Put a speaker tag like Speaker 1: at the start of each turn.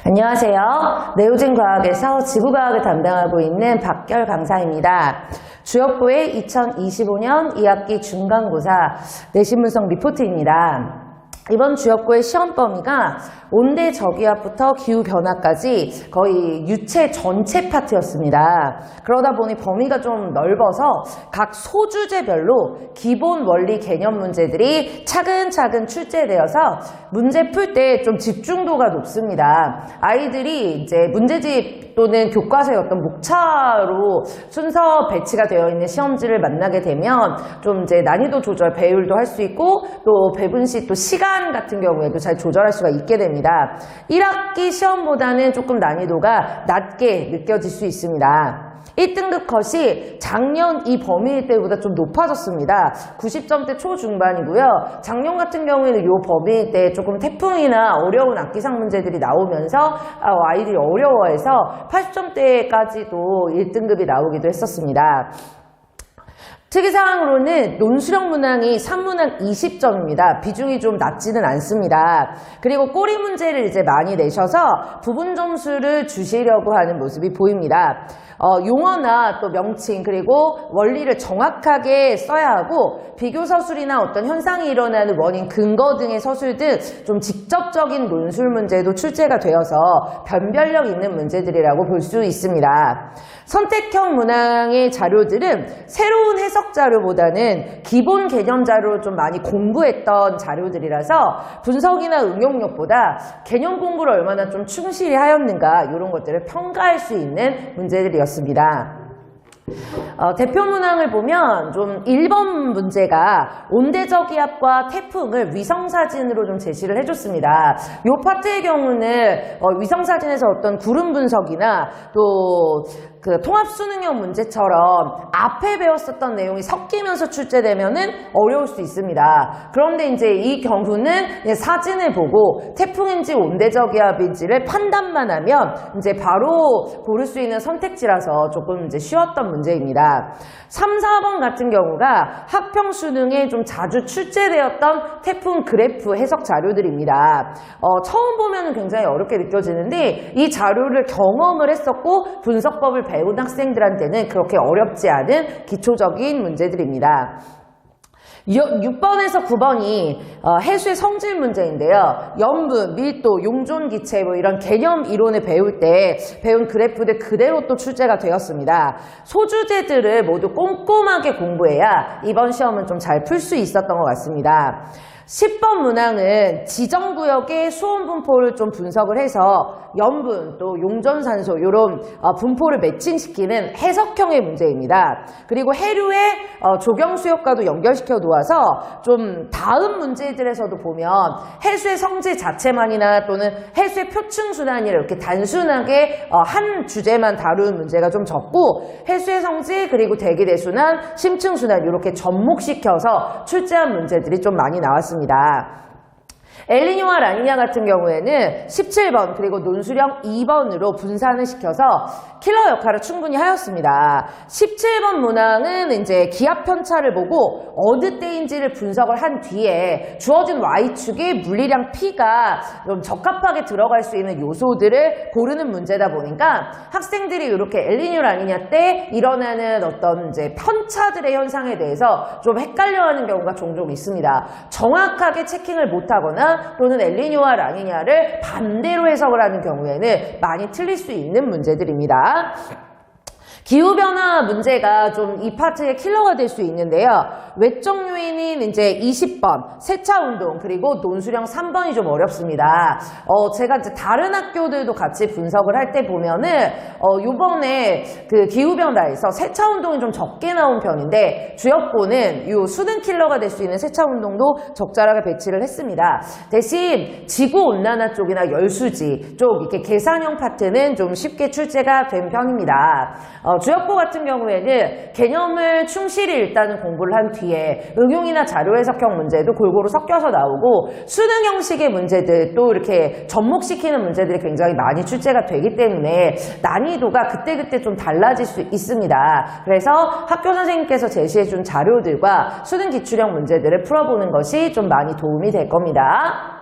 Speaker 1: 안녕하세요. 네오진 과학에서 지구과학을 담당하고 있는 박결 강사입니다. 주역부의 2025년 2학기 중간고사 내신 분석 리포트입니다. 이번 주역부의 시험 범위가 온대 저기압부터 기후변화까지 거의 유체 전체 파트였습니다. 그러다 보니 범위가 좀 넓어서 각 소주제별로 기본 원리 개념 문제들이 차근차근 출제되어서 문제 풀 때 좀 집중도가 높습니다. 아이들이 이제 문제집 또는 교과서의 어떤 목차로 순서 배치가 되어 있는 시험지를 만나게 되면 좀 이제 난이도 조절, 배율도 할 수 있고 또 배분 시 또 시간 같은 경우에도 잘 조절할 수가 있게 됩니다. 1학기 시험보다는 조금 난이도가 낮게 느껴질 수 있습니다. 1등급 컷이 작년 이 범위 때보다 좀 높아졌습니다. 90점대 초중반이고요. 작년 같은 경우에는 이 범위 때 조금 태풍이나 어려운 악기상 문제들이 나오면서 아이들이 어려워해서 80점대까지도 1등급이 나오기도 했었습니다. 특이사항으로는 논술형 문항이 3문항 20점입니다. 비중이 좀 낮지는 않습니다. 그리고 꼬리 문제를 이제 많이 내셔서 부분 점수를 주시려고 하는 모습이 보입니다. 용어나 또 명칭 그리고 원리를 정확하게 써야 하고 비교 서술이나 어떤 현상이 일어나는 원인, 근거 등의 서술 등 좀 직접적인 논술 문제도 출제가 되어서 변별력 있는 문제들이라고 볼 수 있습니다. 선택형 문항의 자료들은 새로운 해석 자료보다는 기본 개념 자료를 좀 많이 공부했던 자료들이라서 분석이나 응용력보다 개념 공부를 얼마나 좀 충실히 하였는가 이런 것들을 평가할 수 있는 문제들이었습니다. 대표 문항을 보면 좀 1번 문제가 온대저기압과 태풍을 위성사진으로 좀 제시를 해줬습니다. 이 파트의 경우는 위성사진에서 어떤 구름 분석이나 또 그 통합수능형 문제처럼 앞에 배웠었던 내용이 섞이면서 출제되면은 어려울 수 있습니다. 그런데 이제 이 경우는 사진을 보고 태풍인지 온대저기압인지를 판단만 하면 이제 바로 고를 수 있는 선택지라서 조금 이제 쉬웠던 문제입니다. 3, 4번 같은 경우가 학평 수능에 좀 자주 출제되었던 태풍 그래프 해석 자료들입니다. 처음 보면은 굉장히 어렵게 느껴지는데 이 자료를 경험을 했었고 분석법을 배운 학생들한테는 그렇게 어렵지 않은 기초적인 문제들입니다. 6번에서 9번이 해수의 성질 문제인데요. 염분, 밀도, 용존 기체 뭐 이런 개념 이론을 배울 때 배운 그래프들 그대로 또 출제가 되었습니다. 소주제들을 모두 꼼꼼하게 공부해야 이번 시험은 좀 잘 풀 수 있었던 것 같습니다. 10번 문항은 지정구역의 수온 분포를 좀 분석을 해서 염분 또 용존산소 이런 분포를 매칭시키는 해석형의 문제입니다. 그리고 해류의 조경수 효과도 연결시켜 놓아서 좀 다음 문제들에서도 보면 해수의 성질 자체만이나 또는 해수의 표층순환이라 이렇게 단순하게 한 주제만 다루는 문제가 좀 적고 해수의 성질 그리고 대기대순환, 심층순환 이렇게 접목시켜서 출제한 문제들이 좀 많이 나왔습니다. 엘니뇨와 라니냐 같은 경우에는 17번 그리고 논술형 2번으로 분산을 시켜서 킬러 역할을 충분히 하였습니다. 17번 문항은 이제 기압 편차를 보고 어느 때인지를 분석을 한 뒤에 주어진 Y축에 물리량 P가 좀 적합하게 들어갈 수 있는 요소들을 고르는 문제다 보니까 학생들이 이렇게 엘니뇨 라니냐 때 일어나는 어떤 이제 편차들의 현상에 대해서 좀 헷갈려하는 경우가 종종 있습니다. 정확하게 체킹을 못하거나 또는 엘니뇨와 라니냐를 반대로 해석을 하는 경우에는 많이 틀릴 수 있는 문제들입니다. 기후변화 문제가 좀 이 파트의 킬러가 될 수 있는데요. 외적 요인인 이제 20번 세차운동 그리고 논술형 3번이 좀 어렵습니다. 제가 이제 다른 학교들도 같이 분석을 할 때 보면은 요번에 그 기후변화에서 세차운동이 좀 적게 나온 편인데 주역고는 요 수능 킬러가 될 수 있는 세차운동도 적절하게 배치를 했습니다. 대신 지구온난화 쪽이나 열수지 쪽 이렇게 계산형 파트는 좀 쉽게 출제가 된 편입니다. 주역고 같은 경우에는 개념을 충실히 일단은 공부를 한 뒤에 응용이나 자료 해석형 문제도 골고루 섞여서 나오고 수능 형식의 문제들 또 이렇게 접목시키는 문제들이 굉장히 많이 출제가 되기 때문에 난이도가 그때그때 좀 달라질 수 있습니다. 그래서 학교 선생님께서 제시해준 자료들과 수능 기출형 문제들을 풀어보는 것이 좀 많이 도움이 될 겁니다.